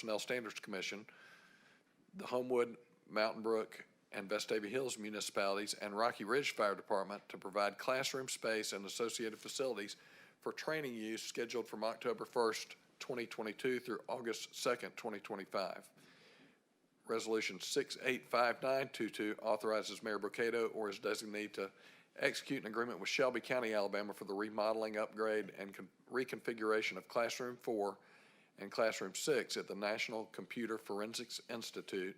Personnel Standards Commission, the Homewood, Mountain Brook, and Vestavia Hills municipalities, and Rocky Ridge Fire Department to provide classroom space and associated facilities for training use scheduled from October 1st, 2022 through August 2nd, 2025. Resolution 685922 authorizes Mayor Brocato or his designee to execute an agreement with Shelby County, Alabama for the remodeling, upgrade, and reconfiguration of Classroom 4 and Classroom 6 at the National Computer Forensics Institute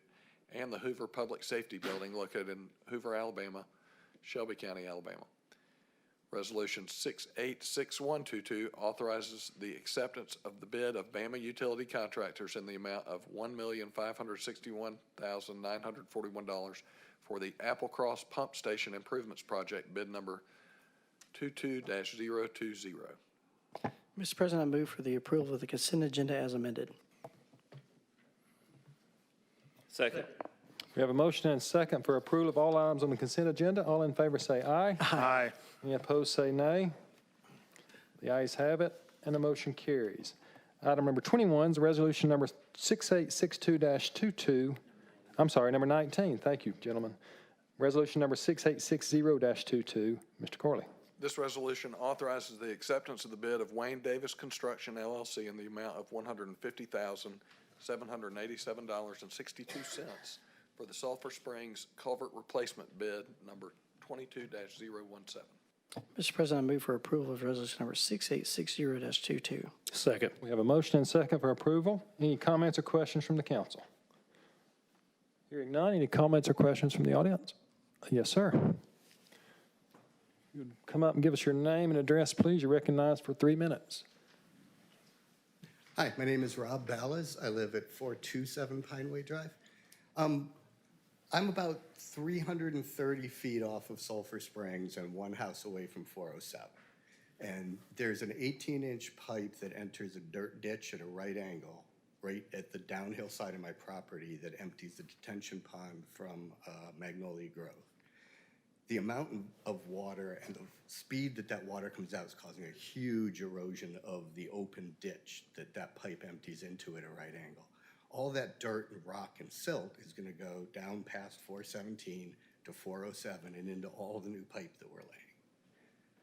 and the Hoover Public Safety Building located in Hoover, Alabama, Shelby County, Alabama. Resolution 686122 authorizes the acceptance of the bid of Bama utility contractors in the amount of $1,561,941 for the Applecross Pump Station Improvements Project, bid number 22-020. Mr. President, I move for the approval of the consent agenda as amended. Second. We have a motion and a second for approval of all items on the consent agenda. All in favor say aye. Aye. Any opposed say nay. The ayes have it, and the motion carries. Item number 21 is resolution number 6862-22. I'm sorry, number 19. Thank you, gentlemen. Resolution number 6860-22. Mr. Corley. This resolution authorizes the acceptance of the bid of Wayne Davis Construction LLC in the amount of $150,787.62 for the Sulphur Springs Culvert Replacement bid number 22-017. Mr. President, I move for approval of resolution number 6860-22. Second. We have a motion and a second for approval. Any comments or questions from the council? Hearing none, any comments or questions from the audience? Yes, sir. You would come up and give us your name and address, please. You're recognized for 3 minutes. Hi, my name is Rob Ballas. I live at 427 Pineway Drive. I'm about 330 feet off of Sulphur Springs and one house away from 407. And there's an 18-inch pipe that enters a dirt ditch at a right angle, right at the downhill side of my property that empties the detention pond from Magnolia Grove. The amount of water and the speed that that water comes out is causing a huge erosion of the open ditch that pipe empties into at a right angle. All that dirt and rock and silt is going to go down past 417 to 407 and into all the new pipe that we're laying.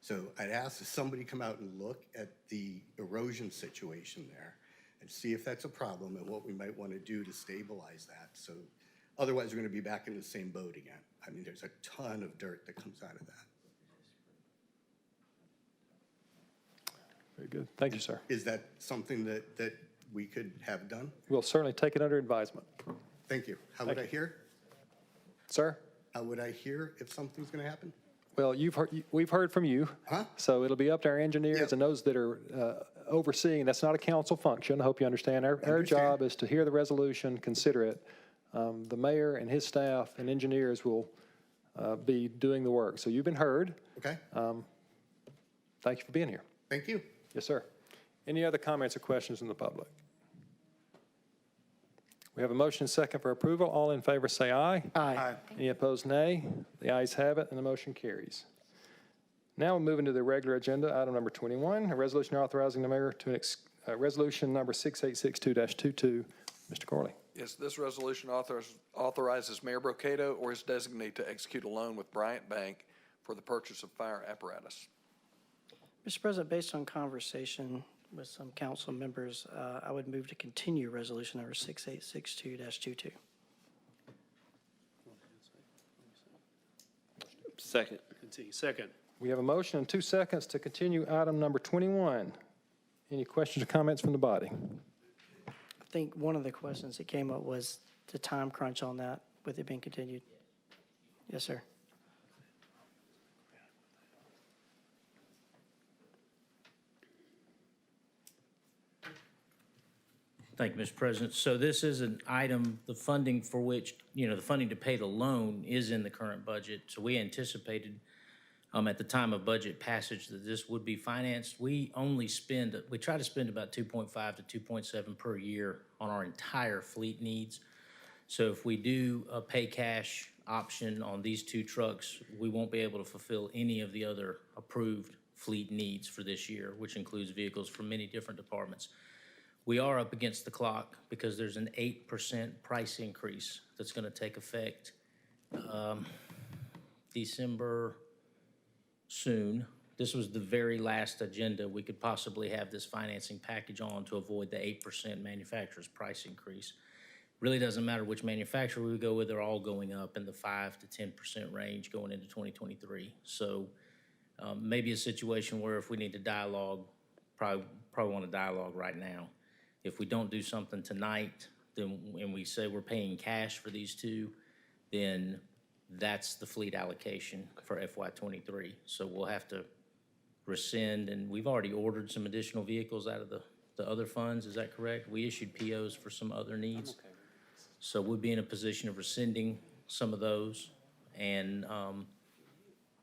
So I'd ask that somebody come out and look at the erosion situation there and see if that's a problem and what we might want to do to stabilize that. So otherwise, we're going to be back in the same boat again. I mean, there's a ton of dirt that comes out of that. Very good. Thank you, sir. Is that something that we could have done? We'll certainly take it under advisement. Thank you. How would I hear? Sir? How would I hear if something's going to happen? Well, we've heard from you. Huh? So it'll be up to our engineers Yep. and those that are overseeing. That's not a council function. I hope you understand. Our job is to hear the resolution, consider it. The mayor and his staff and engineers will be doing the work. So you've been heard. Okay. Thank you for being here. Thank you. Yes, sir. Any other comments or questions from the public? We have a motion and second for approval. All in favor say aye. Aye. Any opposed, nay. The ayes have it, and the motion carries. Now we'll move into the regular agenda, item number 21, a resolution authorizing the mayor to resolution number 6862-22. Mr. Corley. Yes, this resolution authorizes Mayor Brocato or his designee to execute a loan with Bryant Bank for the purchase of fire apparatus. Mr. President, based on conversation with some council members, I would move to continue resolution number 6862-22. Second. Second. We have a motion and 2 seconds to continue item number 21. Any questions or comments from the body? I think one of the questions that came up was the time crunch on that, with it being continued. Yes, sir. Thank you, Mr. President. So this is an item, the funding for which, the funding to pay the loan is in the current budget. So we anticipated at the time of budget passage that this would be financed. We try to spend about 2.5 to 2.7 per year on our entire fleet needs. So if we do a pay cash option on these 2 trucks, we won't be able to fulfill any of the other approved fleet needs for this year, which includes vehicles from many different departments. We are up against the clock because there's an 8% price increase that's going to take effect December soon. This was the very last agenda we could possibly have this financing package on to avoid the 8% manufacturer's price increase. Really doesn't matter which manufacturer we go with, they're all going up in the 5 to 10% range going into 2023. So maybe a situation where if we need to dialogue, probably want to dialogue right now. If we don't do something tonight, then, and we say we're paying cash for these two, then that's the fleet allocation for FY '23. So we'll have to rescind, and we've already ordered some additional vehicles out of the other funds, is that correct? We issued POs for some other needs. So we'll be in a position of rescinding some of those. And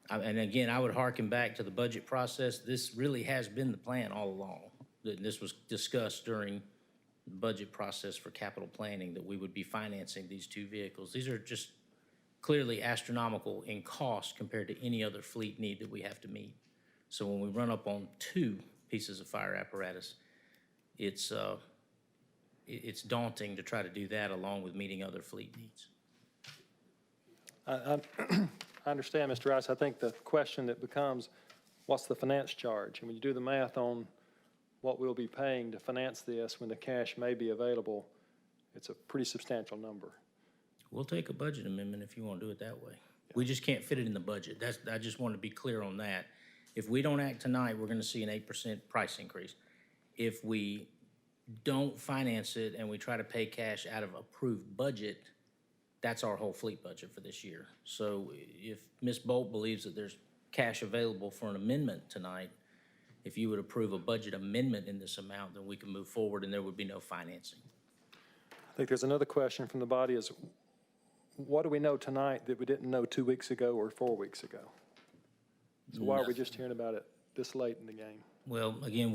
again, I would hearken back to the budget process. This really has been the plan all along. This was discussed during the budget process for capital planning, that we would be financing these two vehicles. These are just clearly astronomical in cost compared to any other fleet need that we have to meet. So when we run up on two pieces of fire apparatus, it's daunting to try to do that along with meeting other fleet needs. I understand, Mr. Rice. I think the question that becomes, what's the finance charge? And when you do the math on what we'll be paying to finance this when the cash may be available, it's a pretty substantial number. We'll take a budget amendment if you want to do it that way. We just can't fit it in the budget. I just want to be clear on that. If we don't act tonight, we're going to see an 8% price increase. If we don't finance it and we try to pay cash out of approved budget, that's our whole fleet budget for this year. So if Ms. Bolt believes that there's cash available for an amendment tonight, if you would approve a budget amendment in this amount, then we can move forward and there would be no financing. I think there's another question from the body is, what do we know tonight that we didn't know 2 weeks ago or 4 weeks ago? So why are we just hearing about it this late in the game? Well, again,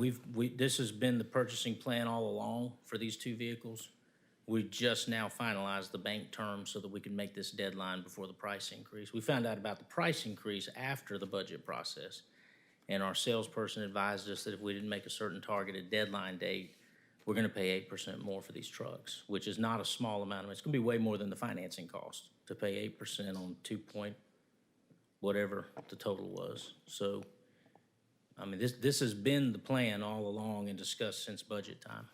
this has been the purchasing plan all along for these two vehicles. We just now finalized the bank terms so that we can make this deadline before the price increase. We found out about the price increase after the budget process, and our salesperson advised us that if we didn't make a certain targeted deadline date, we're going to pay 8% more for these trucks, which is not a small amount. It's going to be way more than the financing cost to pay 8% on 2 point whatever the total was. So, I mean, this has been the plan all along and discussed since budget time.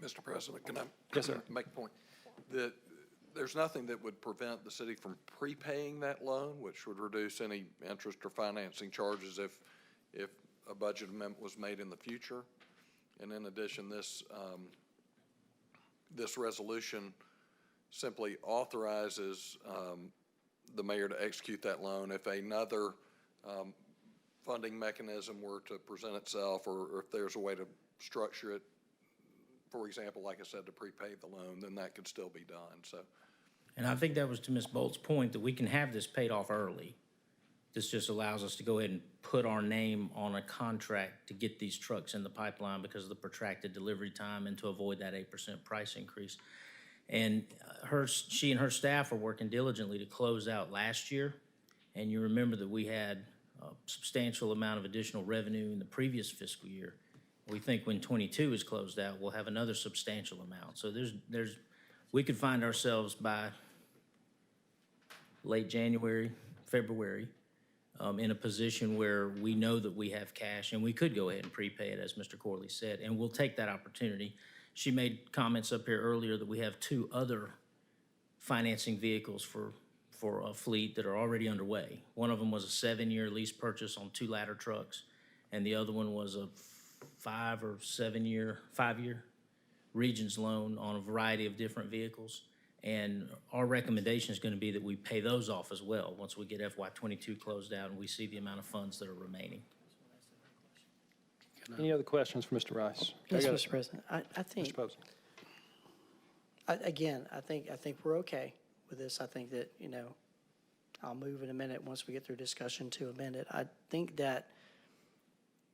Mr. President, can I Yes, sir. make a point? There's nothing that would prevent the city from prepaying that loan, which would reduce any interest or financing charges if a budget amendment was made in the future. And in addition, this resolution simply authorizes the mayor to execute that loan. If another funding mechanism were to present itself, or if there's a way to structure it, for example, like I said, to prepay the loan, then that could still be done. So, And I think that was to Ms. Bolt's point, that we can have this paid off early. This just allows us to go ahead and put our name on a contract to get these trucks in the pipeline because of the protracted delivery time and to avoid that 8% price increase. And she and her staff are working diligently to close out last year. And you remember that we had a substantial amount of additional revenue in the previous fiscal year. We think when 22 is closed out, we'll have another substantial amount. So we could find ourselves by late January, February, in a position where we know that we have cash and we could go ahead and prepay it, as Mr. Corley said, and we'll take that opportunity. She made comments up here earlier that we have two other financing vehicles for a fleet that are already underway. One of them was a 7-year lease purchase on 2 ladder trucks, and the other one was a 5-year Regions loan on a variety of different vehicles. And our recommendation is going to be that we pay those off as well once we get FY '22 closed out and we see the amount of funds that are remaining. Any other questions for Mr. Rice? Yes, Mr. President. I think, Mr. Posey. I think we're okay with this. I think that, I'll move in a minute once we get through discussion to amend it. I think that,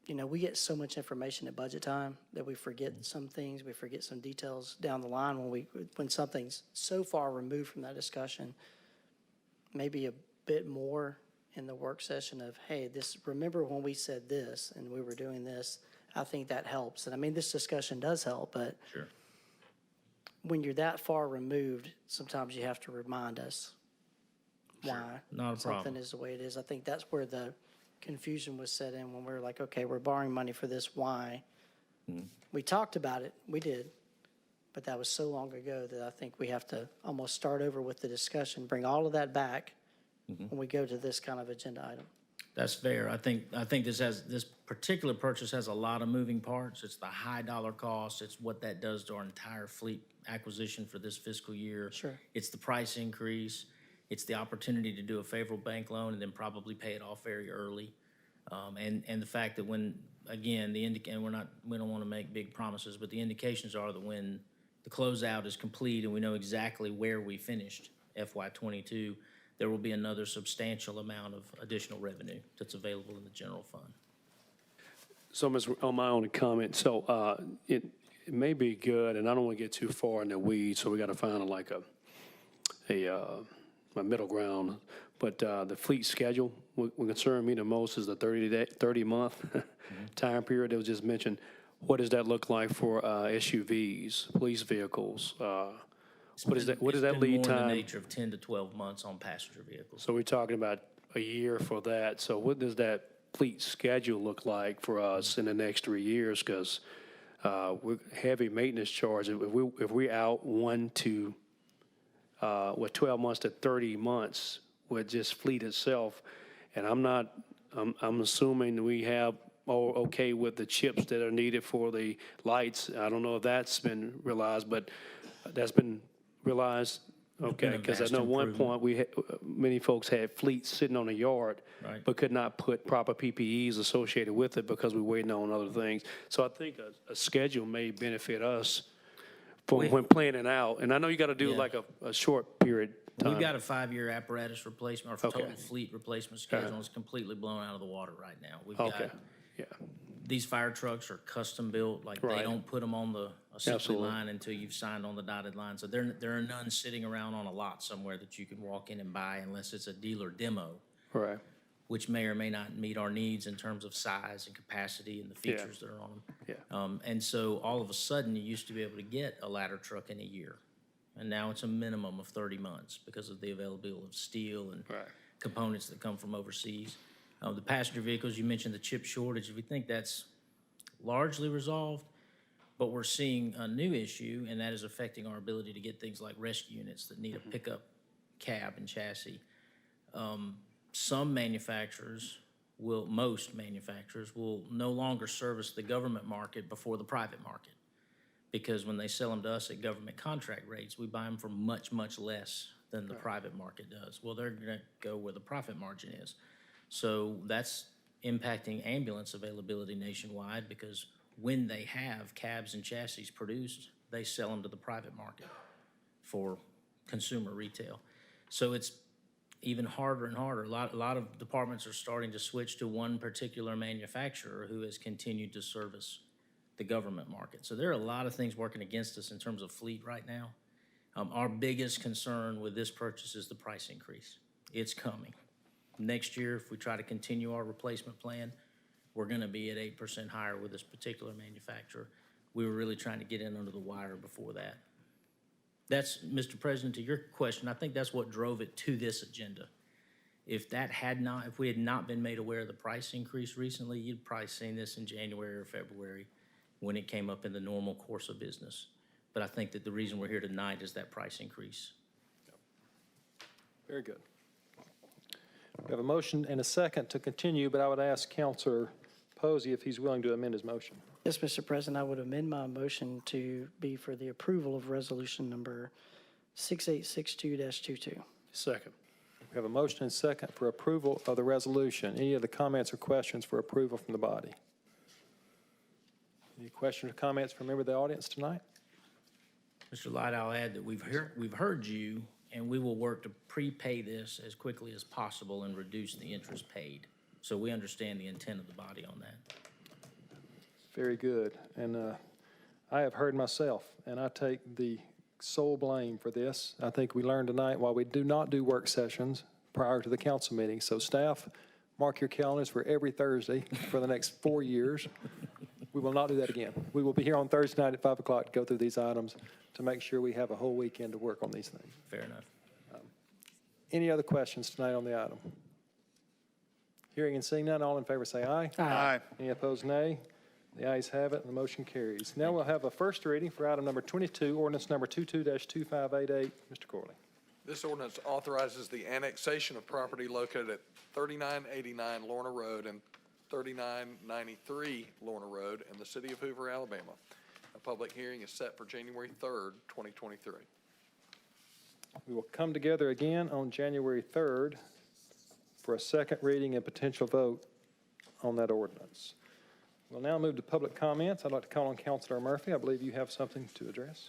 we get so much information at budget time that we forget some things, we forget some details down the line when something's so far removed from that discussion. Maybe a bit more in the work session of, hey, remember when we said this and we were doing this I think that helps. And I mean, this discussion does help, but Sure. when you're that far removed, sometimes you have to remind us why Not a something problem. is the way it is. I think that's where the confusion was set in when we were like, okay, we're borrowing money for this, why? Mm-hmm. We talked about it, we did, but that was so long ago that I think we have to almost start over with the discussion, bring all of that back Mm-hmm. when we go to this kind of agenda item. That's fair. I think this particular purchase has a lot of moving parts. It's the high dollar cost. It's what that does to our entire fleet acquisition for this fiscal year. Sure. It's the price increase. It's the opportunity to do a favorable bank loan and then probably pay it off very early. And the fact that when, again, and we don't want to make big promises, but the indications are that when the closeout is complete and we know exactly where we finished FY '22, there will be another substantial amount of additional revenue that's available in the general fund. So, on my own comment, so it may be good, and I don't want to get too far in the weeds, so we got to find a middle ground. But the fleet schedule, what concerned me the most is the 30-month time period that was just mentioned. What does that look like for SUVs, police vehicles? What is that It's been lead more in the time? nature of 10 to 12 months on passenger vehicles. So we're talking about a year for that. So what does that fleet schedule look like for us in the next 3 years? Because we're heavy maintenance charges. If we're out 12 months to 30 months with just fleet itself, and I'm assuming we have all okay with the chips that are needed for the lights. I don't know if that's been realized, but that's been realized. Okay, been a because I vast know one improvement. point many folks had fleets sitting on the yard, Right. but could not put proper PPEs associated with it because we're waiting on other things. So I think a schedule may benefit us when planning out. And I know you got to do Yeah. like a short period time. We've got a 5-year apparatus replacement, or Okay. total fleet replacement schedule. It's completely blown out of the water right now. We've Okay, got, yeah, these fire trucks are custom built, like they Right. don't put them on the assembly Absolutely. line until you've signed on the dotted line. So there are none sitting around on a lot somewhere that you can walk in and buy unless it's a dealer demo, right, which may or may not meet our needs in terms of size and capacity and the Yeah. features that are on them. yeah. And so all of a sudden, you used to be able to get a ladder truck in a year. And now it's a minimum of 30 months because of the availability of steel and Right. components that come from overseas. The passenger vehicles, you mentioned the chip shortage. We think that's largely resolved, but we're seeing a new issue, and that is affecting our ability to get things like rescue units that need a pickup cab and chassis. Some manufacturers most manufacturers will no longer service the government market before the private market. Because when they sell them to us at government contract rates, we buy them for much, much less than the private market does. Well, they're gonna go where the profit margin is. So that's impacting ambulance availability nationwide, because when they have cabs and chassis produced, they sell them to the private market for consumer retail. So it's even harder and harder. A lot of departments are starting to switch to one particular manufacturer who has continued to service the government market. So there are a lot of things working against us in terms of fleet right now. Our biggest concern with this purchase is the price increase. It's coming. Next year, if we try to continue our replacement plan, we're gonna be at 8% higher with this particular manufacturer. We were really trying to get in under the wire before that. That's, Mr. President, to your question, I think that's what drove it to this agenda. If we had not been made aware of the price increase recently, you'd probably seen this in January or February when it came up in the normal course of business. But I think that the reason we're here tonight is that price increase. Very good. We have a motion and a second to continue, but I would ask Counselor Posey if he's willing to amend his motion. Yes, Mr. President, I would amend my motion to be for the approval of resolution number 6862-22. Second. We have a motion and second for approval of the resolution. Any other comments or questions for approval from the body? Any questions or comments from a member of the audience tonight? Mr. Light, I'll add that we've heard you, and we will work to prepay this as quickly as possible and reduce the interest paid. So we understand the intent of the body on that. Very good. And I have heard myself, and I take the sole blame for this. I think we learned tonight why we do not do work sessions prior to the council meeting. So staff, mark your calendars for every Thursday for the next 4 years. We will not do that again. We will be here on Thursday night at 5 o'clock to go through these items to make sure we have a whole weekend to work on these things. Fair enough. Any other questions tonight on the item? Hearing and seeing none, all in favor say aye. Aye. Any opposed, nay. The ayes have it, and the motion carries. Now we'll have a first reading for item number 22, ordinance number 22-2588. Mr. Corley. This ordinance authorizes the annexation of property located at 3989 Lorna Road and 3993 Lorna Road in the city of Hoover, Alabama. A public hearing is set for January 3rd, 2023. We will come together again on January 3rd for a second reading and potential vote on that ordinance. We'll now move to public comments. I'd like to call on Councilor Murphy. I believe you have something to address.